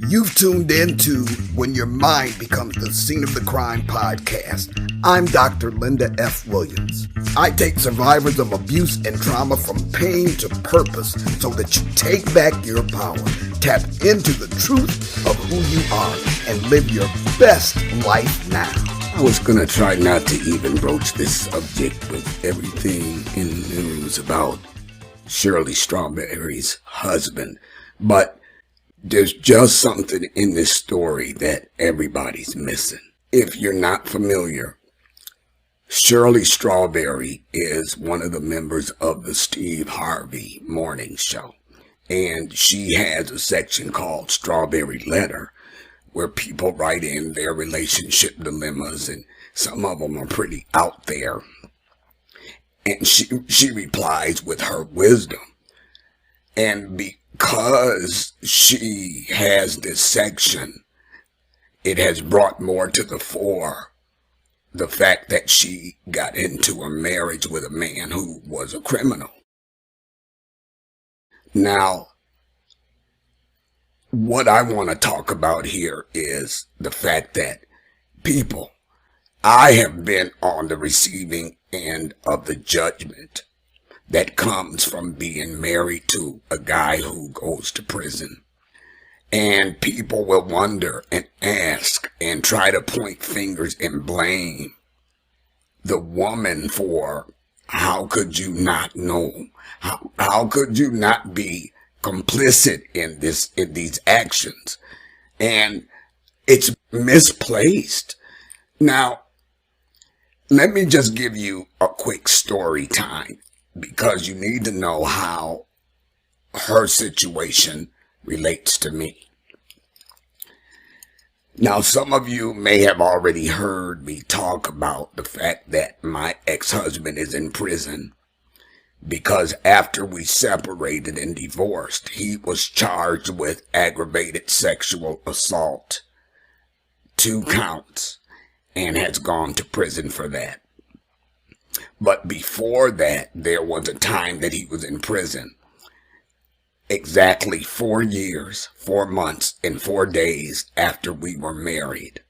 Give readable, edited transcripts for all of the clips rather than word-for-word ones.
You've tuned in to When Your Mind Becomes the Scene of the Crime podcast. I'm Dr. Linda F. Williams. I take survivors of abuse and trauma from pain to purpose so that you take back your power, tap into the truth of who you are, and live your best life now. I was going to try not to even broach this subject with everything in the news about Shirley Strawberry's husband, but there's just something in this story that everybody's missing. If you're not familiar, Shirley Strawberry is one of the members of the Steve Harvey morning show. And she has a section called Strawberry Letter, where people write in their relationship dilemmas, and some of them are pretty out there. And she replies with her wisdom. And because she has this section, it has brought more to the fore the fact that she got into a marriage with a man who was a criminal. Now, what I want to talk about here is the fact that people, I have been on the receiving end of the judgment that comes from being married to a guy who goes to prison. And people will wonder and ask and try to point fingers and blame the woman for how could you not know? How could you not be complicit in these actions? And it's misplaced. Now, let me just give you a quick story time, because you need to know how her situation relates to me. Now, some of you may have already heard me talk about the fact that my ex-husband is in prison because after we separated and divorced, he was charged with aggravated sexual assault, 2 counts, and has gone to prison for that. But before that, there was a time that he was in prison. Exactly 4 years, 4 months, and 4 days after we were married,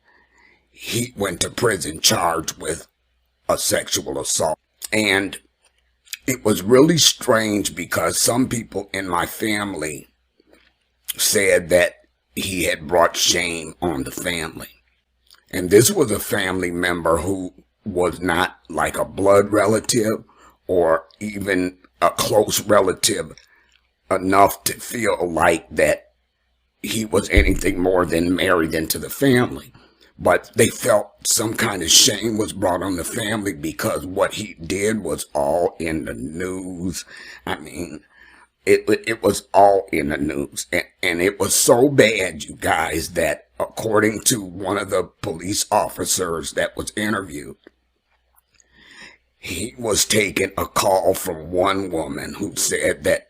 he went to prison charged with a sexual assault. And it was really strange because some people in my family said that he had brought shame on the family. And this was a family member who was not like a blood relative or even a close relative enough to feel like that he was anything more than married into the family. But they felt some kind of shame was brought on the family because what he did was all in the news. I mean, it was all in the news. And it was so bad, you guys, that according to one of the police officers that was interviewed, he was taking a call from one woman who said that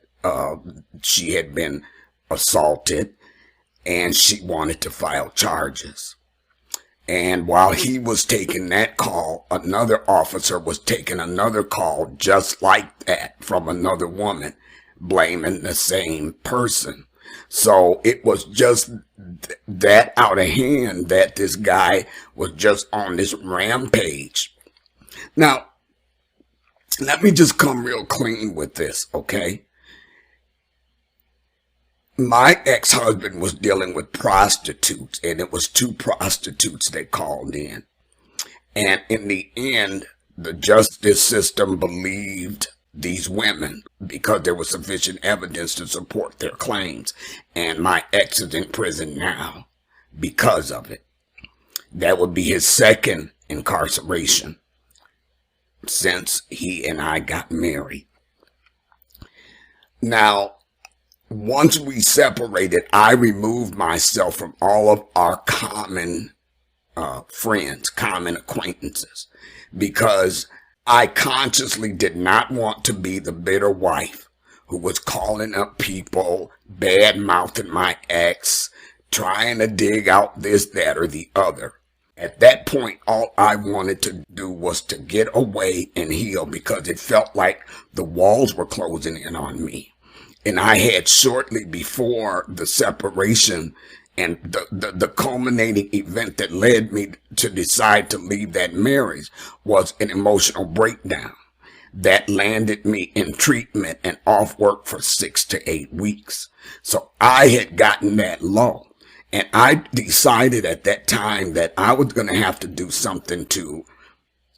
she had been assaulted and she wanted to file charges. And while he was taking that call, another officer was taking another call just like that from another woman, blaming the same person. So it was just that out of hand that this guy was just on this rampage. Now, let me just come real clean with this, okay? My ex-husband was dealing with prostitutes, and it was 2 prostitutes that called in. And in the end, the justice system believed these women because there was sufficient evidence to support their claims. And my ex is in prison now because of it. That would be his 2nd incarceration since he and I got married. Now, once we separated, I removed myself from all of our common friends, common acquaintances, because I consciously did not want to be the bitter wife who was calling up people, bad-mouthing my ex, trying to dig out this, that, or the other. At that point, all I wanted to do was to get away and heal because it felt like the walls were closing in on me. And I had shortly before the separation And the culminating event that led me to decide to leave that marriage was an emotional breakdown that landed me in treatment and off work for 6 to 8 weeks. So I had gotten that low. And I decided at that time that I was going to have to do something to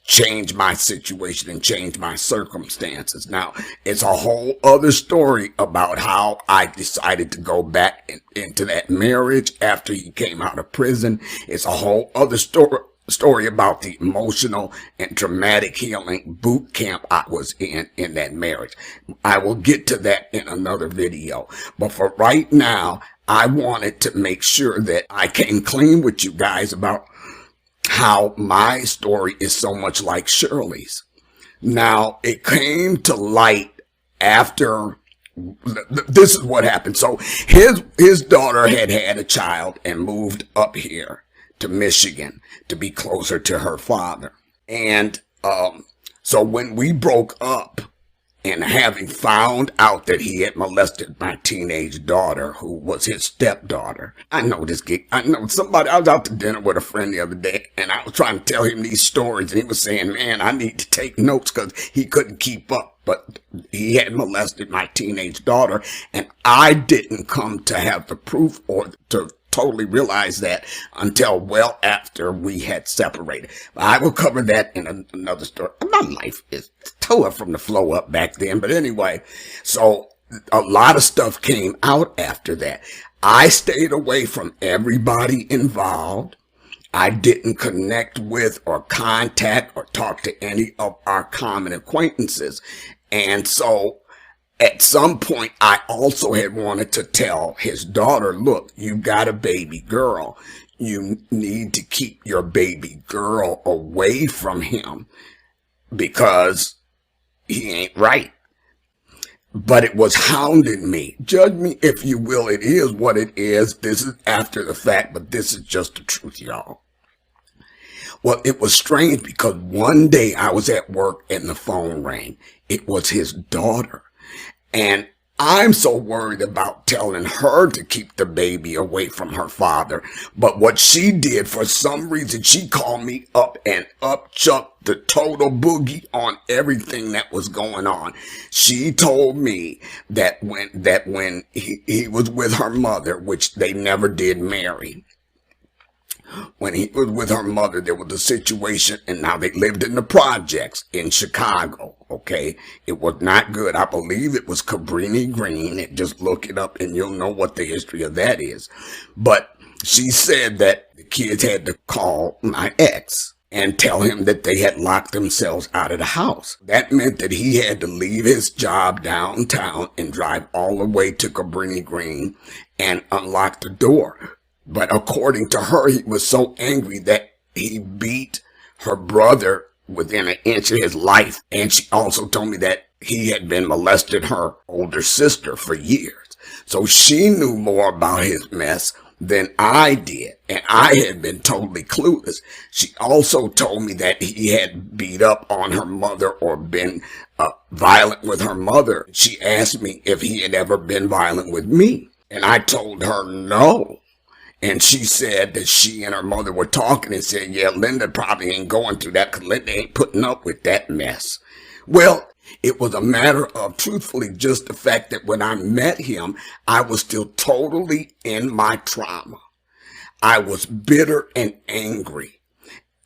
change my situation and change my circumstances. Now, it's a whole other story about how I decided to go back into that marriage after he came out of prison. It's a whole other story about the emotional and traumatic healing boot camp I was in that marriage. I will get to that in another video. But for right now, I wanted to make sure that I came clean with you guys about how my story is so much like Shirley's. Now, it came to light after, this is what happened. So his daughter had a child and moved up here to Michigan to be closer to her father. And so when we broke up, and having found out that he had molested my teenage daughter, who was his stepdaughter. I know this gig. I know somebody. I was out to dinner with a friend the other day, and I was trying to tell him these stories, and he was saying, man, I need to take notes because he couldn't keep up. But he had molested my teenage daughter, and I didn't come to have the proof or to totally realize that until well after we had separated. I will cover that in another story. My life is totally from the flow up back then. But anyway, so a lot of stuff came out after that. I stayed away from everybody involved. I didn't connect with or contact or talk to any of our common acquaintances. And so at some point, I also had wanted to tell his daughter, look, you got a baby girl. You need to keep your baby girl away from him because he ain't right. But it was hounding me. Judge me if you will. It is what it is. This is after the fact, but this is just the truth, y'all. Well, it was strange because one day I was at work and the phone rang. It was his daughter. And I'm so worried about telling her to keep the baby away from her father. But what she did, for some reason, she called me up and upchucked the total boogie on everything that was going on. She told me that when he was with her mother, which they never did marry, when he was with her mother, there was a situation, and now they lived in the projects in Chicago, okay? It was not good. I believe it was Cabrini Green. Just look it up, and you'll know what the history of that is. But she said that the kids had to call my ex and tell him that they had locked themselves out of the house. That meant that he had to leave his job downtown and drive all the way to Cabrini Green and unlock the door. But according to her, he was so angry that he beat her brother within an inch of his life. And she also told me that he had been molesting her older sister for years. So she knew more about his mess than I did. And I had been totally clueless. She also told me that he had beat up on her mother or been violent with her mother. She asked me if he had ever been violent with me. And I told her no. And she said that she and her mother were talking and said, yeah, Linda probably ain't going through that because Linda ain't putting up with that mess. Well, it was a matter of, truthfully, just the fact that when I met him, I was still totally in my trauma. I was bitter and angry.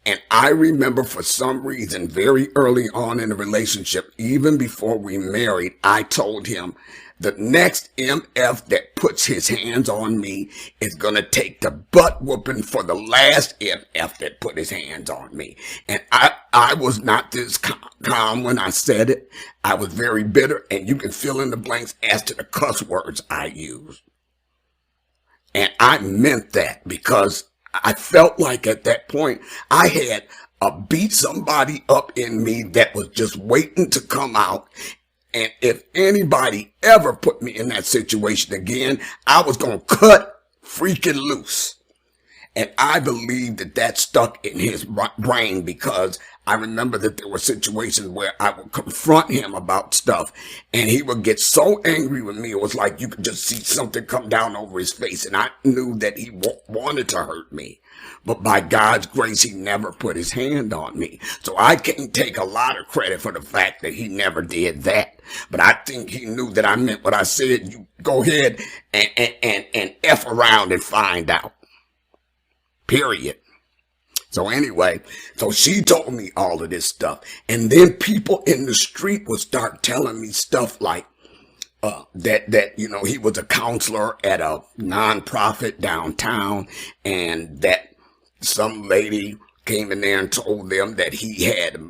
And I remember for some reason, very early on in the relationship, even before we married, I told him, the next MF that puts his hands on me is going to take the butt whooping for the last MF that put his hands on me. And I was not this calm when I said it. I was very bitter, and you can fill in the blanks as to the cuss words I used. And I meant that because I felt like at that point I had a beat somebody up in me that was just waiting to come out. And if anybody ever put me in that situation again, I was going to cut freaking loose. And I believe that that stuck in his brain, because I remember that there were situations where I would confront him about stuff and he would get so angry with me. It was like you could just see something come down over his face, and I knew that he wanted to hurt me. But by God's grace, he never put his hand on me. So I can't take a lot of credit for the fact that he never did that. But I think he knew that I meant what I said. You go ahead and F around and find out. Period. So anyway, so she told me all of this stuff. And then people in the street would start telling me stuff like, that, you know, he was a counselor at a nonprofit downtown, and that some lady came in there and told them that he had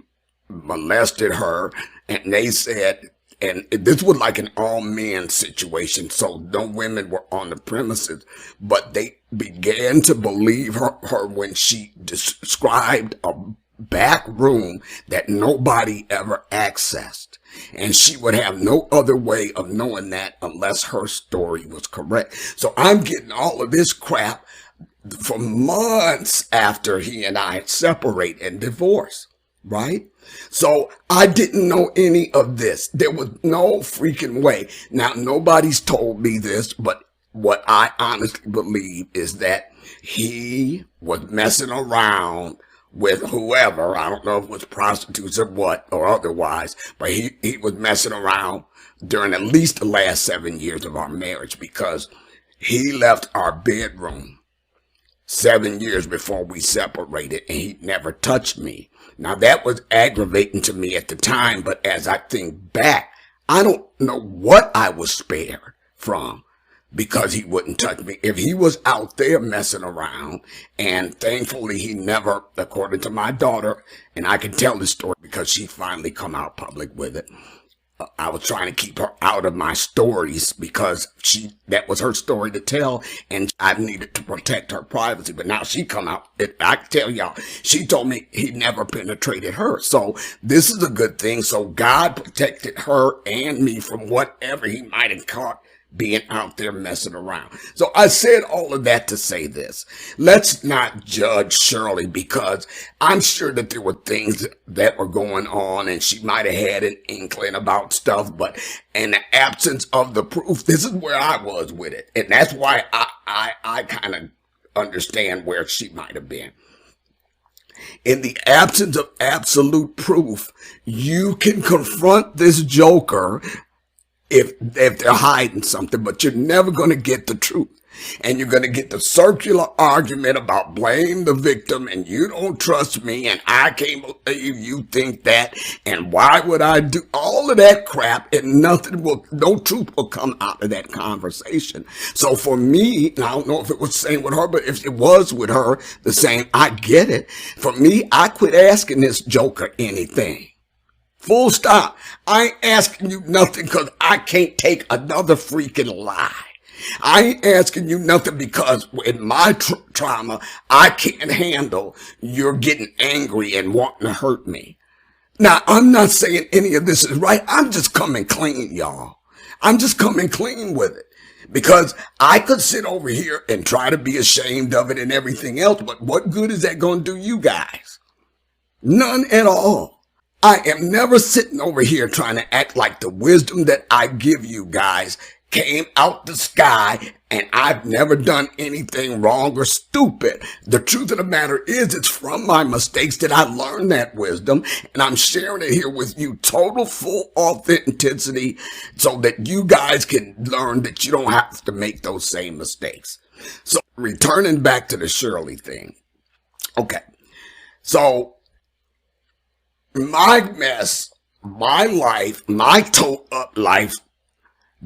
molested her. And they said, and this was like an all men situation, so no women were on the premises, but they began to believe her when she described a back room that nobody ever accessed. And she would have no other way of knowing that unless her story was correct. So I'm getting all of this crap for months after he and I separate and divorce, right? So I didn't know any of this. There was no freaking way. Now, nobody's told me this, but what I honestly believe is that he was messing around with whoever. I don't know if it was prostitutes or what or otherwise, but he was messing around during at least the last 7 years of our marriage, because he left our bedroom 7 years before we separated, and he never touched me. Now, that was aggravating to me at the time, but as I think back, I don't know what I was spared from, because he wouldn't touch me. If he was out there messing around, and thankfully he never, according to my daughter, and I can tell this story because she finally come out public with it. I was trying to keep her out of my stories because that was her story to tell, and I needed to protect her privacy. But now she come out, I can tell y'all, she told me he never penetrated her. So this is a good thing. So God protected her and me from whatever he might have caught being out there messing around. So I said all of that to say this. Let's not judge Shirley, because I'm sure that there were things that were going on and she might have had an inkling about stuff, but in the absence of the proof, this is where I was with it. And that's why I kind of understand where she might have been. In the absence of absolute proof, you can confront this joker if they're hiding something, but you're never going to get the truth. And you're going to get the circular argument about blame the victim, and you don't trust me, and I can't believe you think that, and why would I do all of that crap, and no truth will come out of that conversation. So for me, and I don't know if it was the same with her, but if it was with her the same, I get it. For me, I quit asking this joker anything. Full stop. I ain't asking you nothing because I can't take another freaking lie. I ain't asking you nothing because in my trauma, I can't handle you're getting angry and wanting to hurt me. Now, I'm not saying any of this is right. I'm just coming clean, y'all. I'm just coming clean with it. Because I could sit over here and try to be ashamed of it and everything else, but what good is that going to do you guys? None at all. I am never sitting over here trying to act like the wisdom that I give you guys came out the sky and I've never done anything wrong or stupid. The truth of the matter is, it's from my mistakes that I learned that wisdom, and I'm sharing it here with you, total full authenticity, so that you guys can learn that you don't have to make those same mistakes. So returning back to the Shirley thing. Okay. So my mess, my life, my toe up life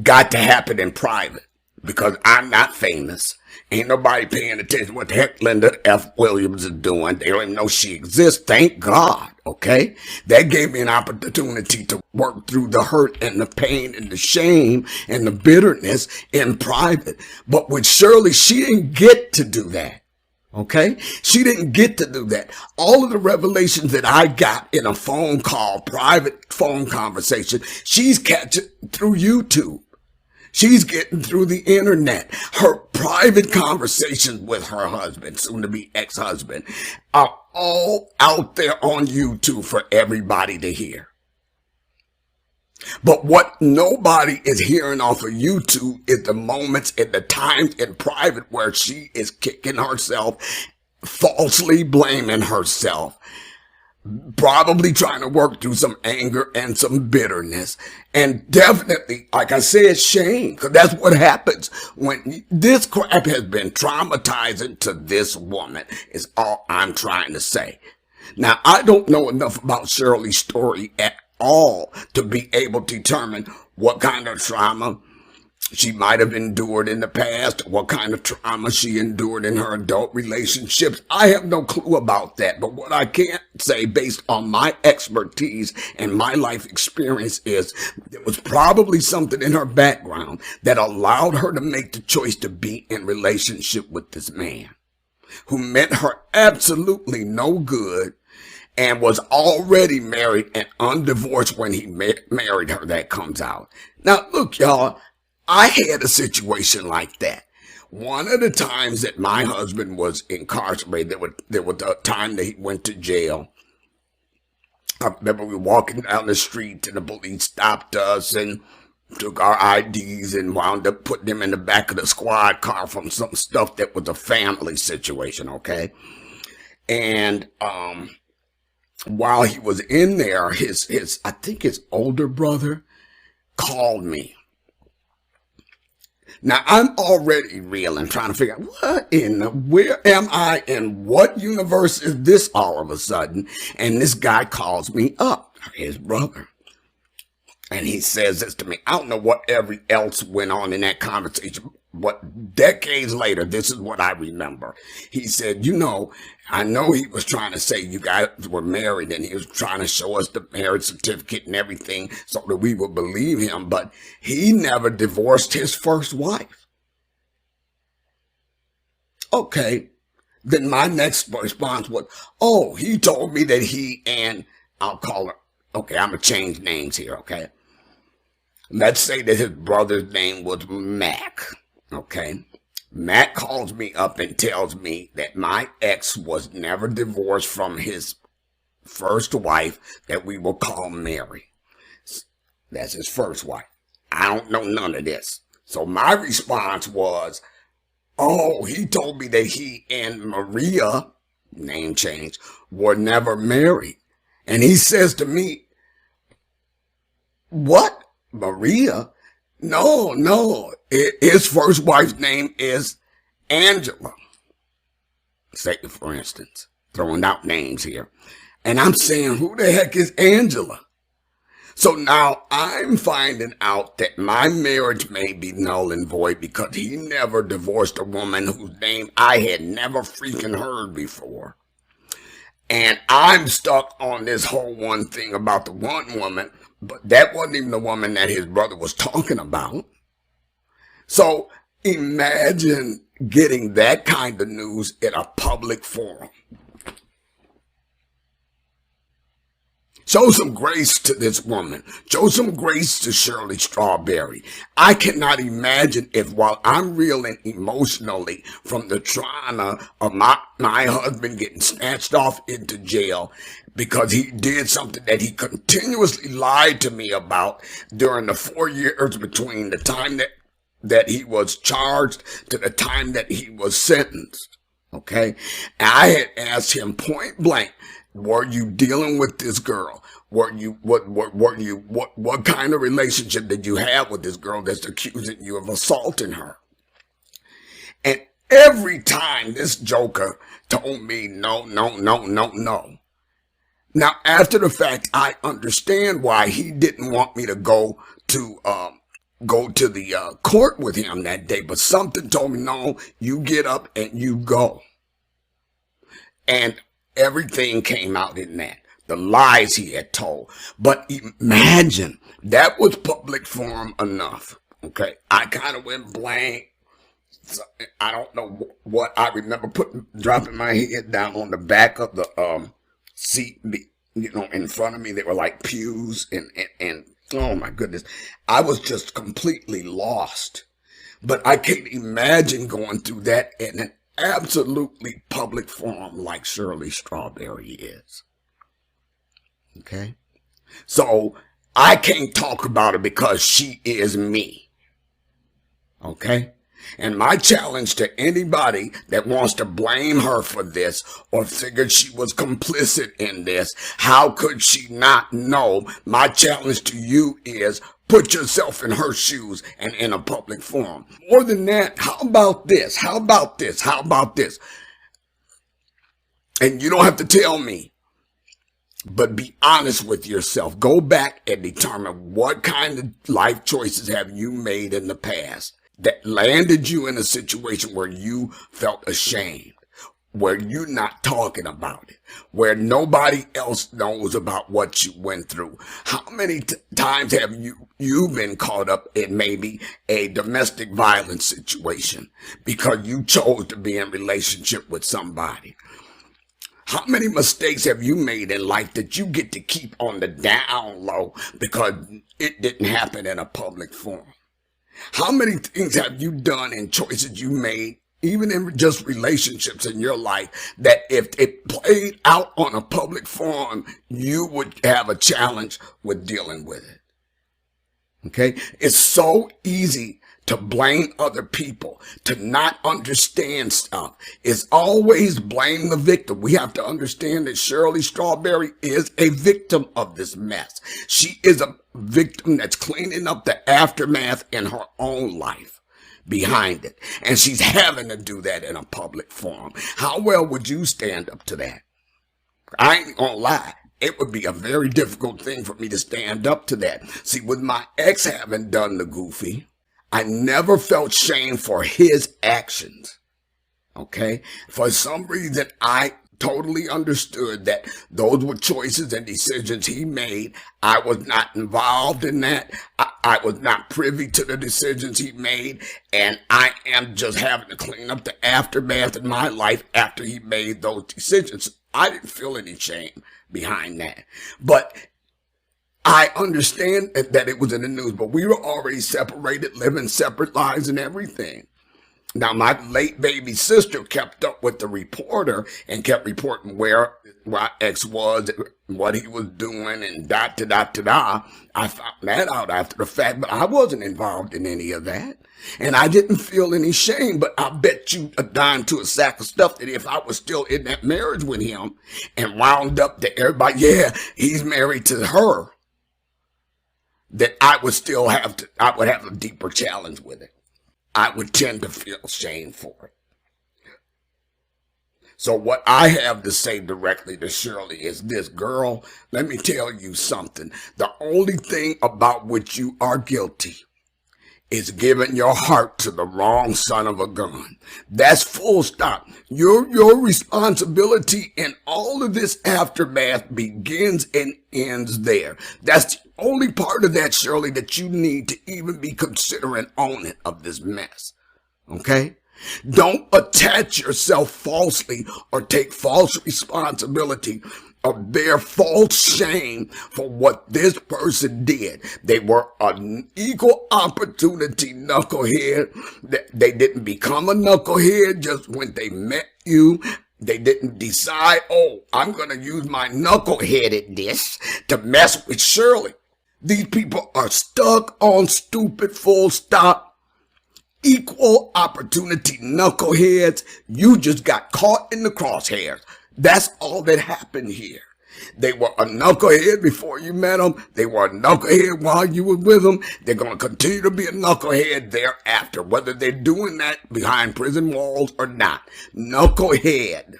got to happen in private because I'm not famous. Ain't nobody paying attention what the heck Linda F. Williams is doing. They don't even know she exists. Thank God. Okay. That gave me an opportunity to work through the hurt and the pain and the shame and the bitterness in private. But with Shirley, she didn't get to do that. Okay. She didn't get to do that. All of the revelations that I got in a phone call, private phone conversation, she's catching through YouTube. She's getting through the internet. Her private conversations with her husband, soon to be ex-husband, are all out there on YouTube for everybody to hear. But what nobody is hearing off of YouTube is the moments and the times in private where she is kicking herself, falsely blaming herself, probably trying to work through some anger and some bitterness, and definitely, like I said, shame, because that's what happens when this crap has been traumatizing to this woman, is all I'm trying to say. Now, I don't know enough about Shirley's story at all to be able to determine what kind of trauma she might have endured in the past, what kind of trauma she endured in her adult relationships. I have no clue about that, but what I can say based on my expertise and my life experience is there was probably something in her background that allowed her to make the choice to be in relationship with this man who meant her absolutely no good and was already married and undivorced when he married her. That comes out. Now, look, y'all, I had a situation like that. One of the times that my husband was incarcerated, there was a time that he went to jail. I remember we were walking down the street and the police stopped us and took our IDs and wound up putting them in the back of the squad car from some stuff that was a family situation, okay? And, while he was in there, I think his older brother called me. Now, I'm already reeling, trying to figure out where am I and what universe is this all of a sudden? And this guy calls me up, his brother. And he says this to me. I don't know what else went on in that conversation, but decades later, this is what I remember. He said, I know he was trying to say you guys were married and he was trying to show us the marriage certificate and everything so that we would believe him, but he never divorced his first wife. Okay. Then my next response was, he told me that he and I'll call her. Okay, I'm going to change names here, okay? Let's say that his brother's name was Mac, okay? Mac calls me up and tells me that my ex was never divorced from his first wife that we will call Mary. That's his first wife. I don't know none of this. So my response was, he told me that he and Maria, name change, were never married. And he says to me, what? Maria? No. His first wife's name is Angela. Say, for instance, throwing out names here. And I'm saying, who the heck is Angela? So now I'm finding out that my marriage may be null and void because he never divorced a woman whose name I had never freaking heard before. And I'm stuck on this whole one thing about the one woman, but that wasn't even the woman that his brother was talking about. So imagine getting that kind of news in a public forum. Show some grace to this woman. Show some grace to Shirley Strawberry. I cannot imagine if while I'm reeling emotionally from the trauma of my husband getting snatched off into jail because he did something that he continuously lied to me about during the 4 years between the time that he was charged to the time that he was sentenced. Okay? And I had asked him point blank, were you dealing with this girl? What kind of relationship did you have with this girl that's accusing you of assaulting her? And every time this joker told me no. Now, after the fact, I understand why he didn't want me to go to the court with him that day, but something told me, no, you get up and you go. And everything came out in that. The lies he had told. But imagine, that was public forum enough. Okay. I kind of went blank. So, I don't know what I remember dropping my head down on the back of the seat, in front of me. They were like pews and Oh my goodness. I was just completely lost. But I can't imagine going through that in an absolutely public forum like Shirley Strawberry is. Okay? So I can't talk about it because she is me. Okay? And my challenge to anybody that wants to blame her for this or figured she was complicit in this, how could she not know? My challenge to you is put yourself in her shoes and in a public forum. More than that, how about this? How about this? How about this? And you don't have to tell me, but be honest with yourself. Go back and determine what kind of life choices have you made in the past that landed you in a situation where you felt ashamed, where you're not talking about it, where nobody else knows about what you went through. How many times have you been caught up in maybe a domestic violence situation because you chose to be in relationship with somebody? How many mistakes have you made in life that you get to keep on the down low because it didn't happen in a public forum? How many things have you done and choices you made, even in just relationships in your life, that if it played out on a public forum, you would have a challenge with dealing with it? Okay? It's so easy to blame other people, to not understand stuff. It's always blame the victim. We have to understand that Shirley Strawberry is a victim of this mess. She is a victim that's cleaning up the aftermath in her own life behind it. And she's having to do that in a public forum. How well would you stand up to that? I ain't gonna lie. It would be a very difficult thing for me to stand up to that. See, with my ex having done the goofy, I never felt shame for his actions. Okay? For some reason, I totally understood that those were choices and decisions he made. I was not involved in that. I was not privy to the decisions he made. And I am just having to clean up the aftermath in my life after he made those decisions. I didn't feel any shame behind that. But I understand that it was in the news, but we were already separated, living separate lives and everything. Now, my late baby sister kept up with the reporter and kept reporting where my ex was, what he was doing, and da-da-da-da-da. I found that out after the fact, but I wasn't involved in any of that. And I didn't feel any shame, but I bet you a dime to a sack of stuff that if I was still in that marriage with him and wound up to everybody, yeah, he's married to her, that I would have a deeper challenge with it. I would tend to feel shame for it. So what I have to say directly to Shirley is this: girl, let me tell you something. The only thing about which you are guilty is giving your heart to the wrong son of a gun. That's full stop. Your responsibility in all of this aftermath begins and ends there. That's the only part of that, Shirley, that you need to even be considering owning of this mess. Okay? Don't attach yourself falsely or take false responsibility or bear false shame for what this person did. They were an equal opportunity knucklehead. They didn't become a knucklehead just when they met you. They didn't decide, oh, I'm going to use my knuckleheadedness to mess with Shirley. These people are stuck on stupid, full stop. Equal opportunity knuckleheads. You just got caught in the crosshairs. That's all that happened here. They were a knucklehead before you met them. They were a knucklehead while you were with them. They're going to continue to be a knucklehead thereafter, whether they're doing that behind prison walls or not. Knucklehead.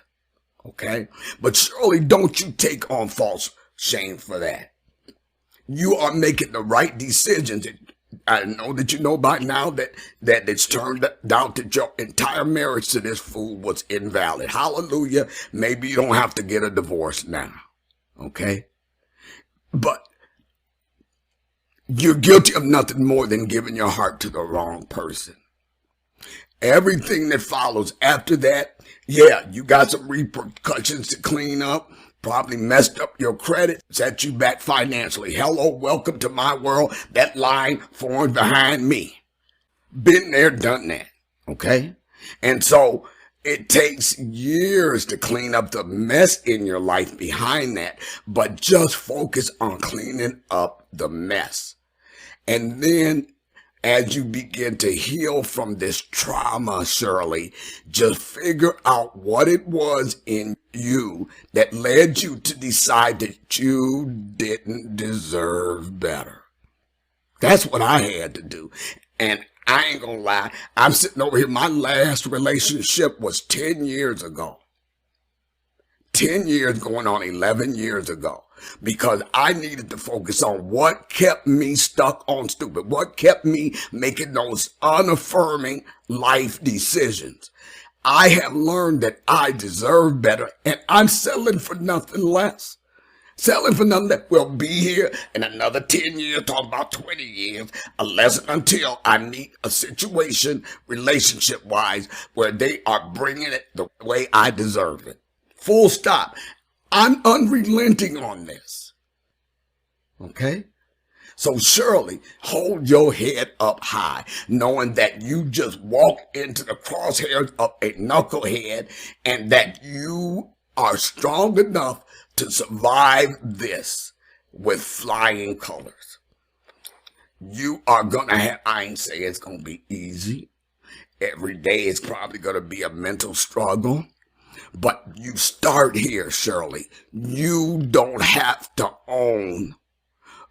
Okay? But surely don't you take on false shame for that. You are making the right decisions. I know that you know by now that it's turned out that your entire marriage to this fool was invalid. Hallelujah. Maybe you don't have to get a divorce now. Okay? But you're guilty of nothing more than giving your heart to the wrong person. Everything that follows after that, yeah, you got some repercussions to clean up. probably messed up your credit, set you back financially. Hello, welcome to my world. That line formed behind me. Been there, done that. Okay? And so it takes years to clean up the mess in your life behind that, but just focus on cleaning up the mess. And then as you begin to heal from this trauma, Shirley, just figure out what it was in you that led you to decide that you didn't deserve better. That's what I had to do. And I ain't gonna lie, I'm sitting over here. My last relationship was 10 years ago. 10 years going on 11 years ago. Because I needed to focus on what kept me stuck on stupid. What kept me making those unaffirming life decisions. I have learned that I deserve better, and I'm settling for nothing less. Settling for nothing that will be here in another 10 years, talking about 20 years, unless until I meet a situation, relationship-wise, where they are bringing it the way I deserve it. Full stop. I'm unrelenting on this. Okay? So Shirley, hold your head up high, knowing that you just walked into the crosshairs of a knucklehead and that you are strong enough to survive this with flying colors. You are going to have, I ain't say it's going to be easy. Every day is probably going to be a mental struggle. But you start here, Shirley. You don't have to own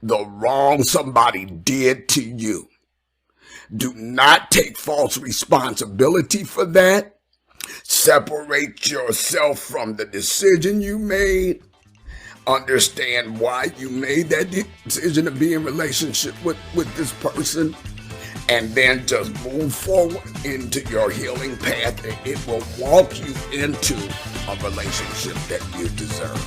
the wrong somebody did to you. Do not take false responsibility for that. Separate yourself from the decision you made. Understand why you made that decision to be in relationship with this person. And then just move forward into your healing path, and it will walk you into a relationship that you deserve.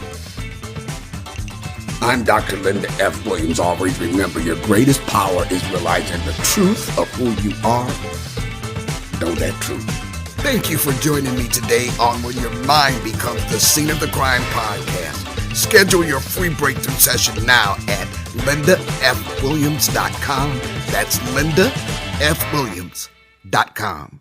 I'm Dr. Linda F. Williams. Always remember, your greatest power is realizing the truth of who you are. Know that truth. Thank you for joining me today on When Your Mind Becomes the Scene of the Crime podcast. Schedule your free breakthrough session now at lindafwilliams.com. That's lindafwilliams.com.